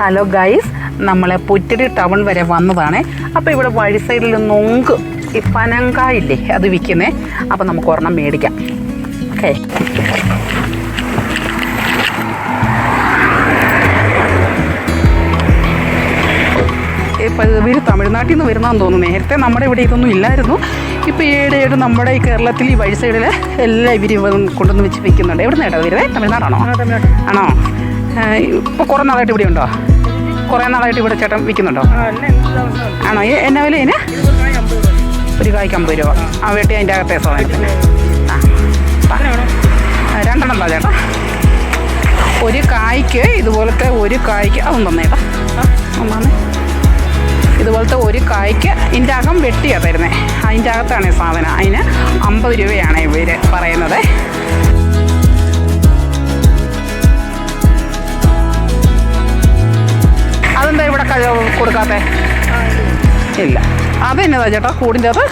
Hello guys, നമ്മളെ Puttady town വരെ വന്നതാണ്. അപ്പോൾ ഇവിടെ വഴി സൈഡിൽ നൊങ്ക് ഈ പനങ്കായില്ലേ അത് വിൽക്കുന്നേ. അപ്പോൾ നമുക്ക് ഒരെണ്ണം മേടിക്കാം. ഓക്കെ, ഇപ്പോൾ ഇവർ തമിഴ്നാട്ടിൽ നിന്ന് വരുന്നതെന്ന് തോന്നുന്നു. നേരത്തെ നമ്മുടെ ഇവിടെ ഇതൊന്നും ഇല്ലായിരുന്നു. ഇപ്പോൾ ഏഴ് നമ്മുടെ ഈ കേരളത്തിൽ ഈ വഴി സൈഡിൽ എല്ലാം ഇവർ കൊണ്ടുവന്ന് വെച്ച് വിൽക്കുന്നുണ്ട്. എവിടെ നിന്ന് കേട്ടോ വരുന്നത്? തമിഴ്നാടാണോ? ആണോ? ഇപ്പോൾ കുറേ നാളായിട്ട് ഇവിടെ ഉണ്ടോ? കുറേ നാളായിട്ട് ഇവിടെ ചേട്ടൻ വിൽക്കുന്നുണ്ടോ? ആണോ? എന്നാ വില ഇതിന്? ഒരു കായ്ക്ക് 50 രൂപ. ആ വെട്ടി അതിൻ്റെ അകത്തെ സാധനത്തിന്. രണ്ടെണ്ണം എന്താ ചേട്ടാ? ഒരു കായ്ക്ക് ഇതുപോലത്തെ ഒരു കായ്ക്ക് അതൊന്നും തന്നേട്ടാ. ഒന്നാണ് ഇതുപോലത്തെ ഒരു കായ്ക്ക് ഇതിൻ്റെ അകം വെട്ടിയാണ് തരുന്നത്. അതിൻ്റെ അകത്താണ് ഈ സാധനം. അതിന് 50 രൂപയാണ് ഇവർ പറയുന്നത്. അതെന്താ ഇവിടെ കൊടുക്കാത്ത? ഇല്ല. അതെന്നതാ ചേട്ടാ കൂടിൻ്റെ അത്?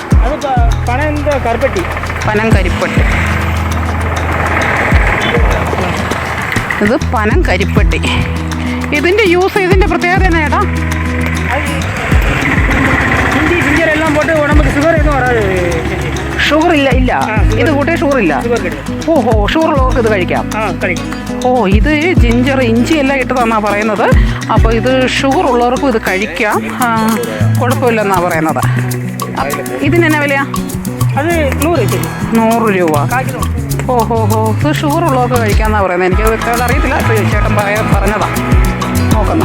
പനം കരിപ്പട്ടി. ഇത് പനം കരിപ്പട്ടി. ഇതിൻ്റെ യൂസ്, ഇതിൻ്റെ പ്രത്യേകത എന്നാ ചേട്ടാ? ഷുഗർ ഇല്ല. ഇല്ല, ഇത് കൂട്ടിയ ഷുഗർ ഇല്ല. ഓഹോ, ഷുഗർ ഉള്ളവർക്ക് ഇത് കഴിക്കാം. ഓ, ഇത് ജിഞ്ചർ ഇഞ്ചി എല്ലാം ഇട്ടതാണെന്നാണ് പറയുന്നത്. അപ്പോൾ ഇത് ഷുഗർ ഉള്ളവർക്കും ഇത് കഴിക്കാം, കുഴപ്പമില്ലെന്നാണ് പറയുന്നത്. ഇതിനെന്നാ വിലയാ? അത് 100 രൂപ. ഓഹോ ഹോ, ഇത് ഷുഗർ ഉള്ളവർക്ക് കഴിക്കാമെന്നാണ് പറയുന്നത്. എനിക്കത് അറിയത്തില്ല. ഇപ്പോൾ ചേട്ടൻ പറഞ്ഞതാണ്. നോക്കാം,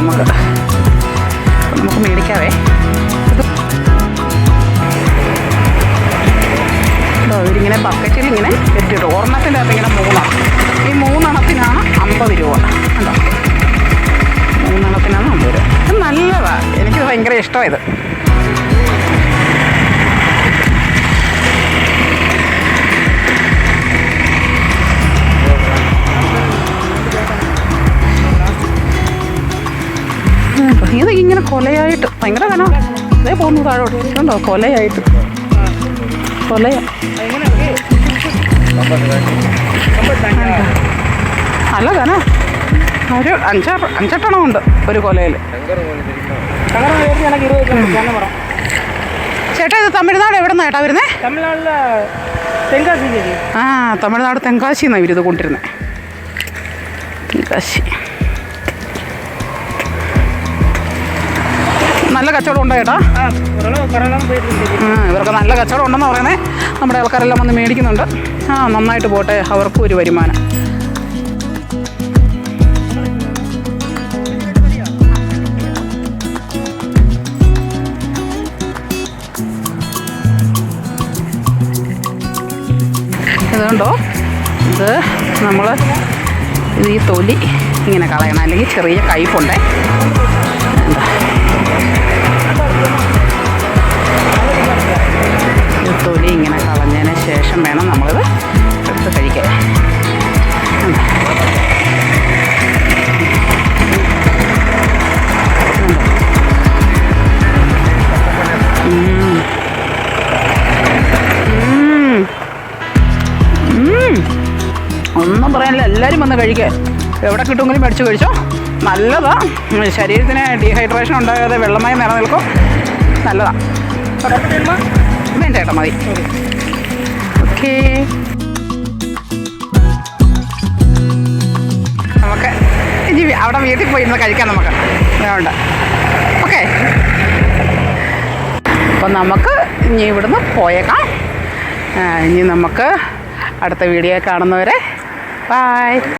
നമുക്ക് മേടിക്കാവേ. ഇവരിങ്ങനെ ബക്കറ്റിൽ ഇങ്ങനെ ഇട്ടിട്ട് ഒരെണ്ണത്തിൻ്റെ അകത്ത് ഇങ്ങനെ 3 ഈ 3 എണ്ണത്തിനാണ് 50 രൂപ. കണ്ടോ, 3 എണ്ണത്തിനാണ് 50 രൂപ. ഇത് നല്ലതാണ്, എനിക്കിത് ഭയങ്കര ഇഷ്ടമായത്. ഇത് ഇങ്ങനെ കൊലയായിട്ട് ഭയങ്കര കനം. അതേ പോകുന്നു താഴോട്ട്. കണ്ടോ, കൊലയായിട്ട് കൊലയാ. അല്ല കനം ഒരു 5-6 ഉണ്ട് ഒരു കൊലയിൽ. ചേട്ടാ, ഇത് തമിഴ്നാട് എവിടെ നിന്നാണ് ചേട്ടാ വരുന്നത്? തമിഴ്നാട് തെങ്കാശിന്നാണ് ഇവരിത് കൊണ്ടിരുന്നത്. തെങ്കാശി. നല്ല കച്ചവടം ഉണ്ടോ ചേട്ടാ? ഇവർക്ക് നല്ല കച്ചവടം ഉണ്ടെന്ന് പറയുന്നത്. നമ്മുടെ ആൾക്കാരെല്ലാം വന്ന് മേടിക്കുന്നുണ്ട്. നന്നായിട്ട് പോട്ടെ, അവർക്കും ഒരു വരുമാനം. ഇതുകൊണ്ടോ, ഇത് നമ്മൾ ഈ തൊലി ഇങ്ങനെ കളയണം, അല്ലെങ്കിൽ ചെറിയ കയ്പുണ്ടേ. തൊലി ഇങ്ങനെ കളഞ്ഞതിന് ശേഷം വേണം നമ്മളിത് എടുത്ത് കഴിക്കാൻ. ഒന്നും പറയാനില്ല, എല്ലാവരും വന്ന് കഴിക്കുക. എവിടെ കിട്ടുമെങ്കിലും മേടിച്ച് കഴിച്ചോ. നല്ലതാണ്, ശരീരത്തിന് ഡീഹൈഡ്രേഷൻ ഉണ്ടാകാതെ വെള്ളമായി നിലനിൽക്കും. നല്ലതാണ്. വേണ്ട ചേട്ടാ, മതി. ഓക്കേ, നമുക്ക് ഇനി അവിടെ വീട്ടിൽ പോയി ഇരുന്ന് കഴിക്കാം. നമുക്ക് വേണ്ട. ഓക്കെ, അപ്പം നമുക്ക് ഇനി ഇവിടുന്ന് പോയേക്കാം. ഇനി നമുക്ക് അടുത്ത വീഡിയോ കാണുന്നവരെ ബൈ.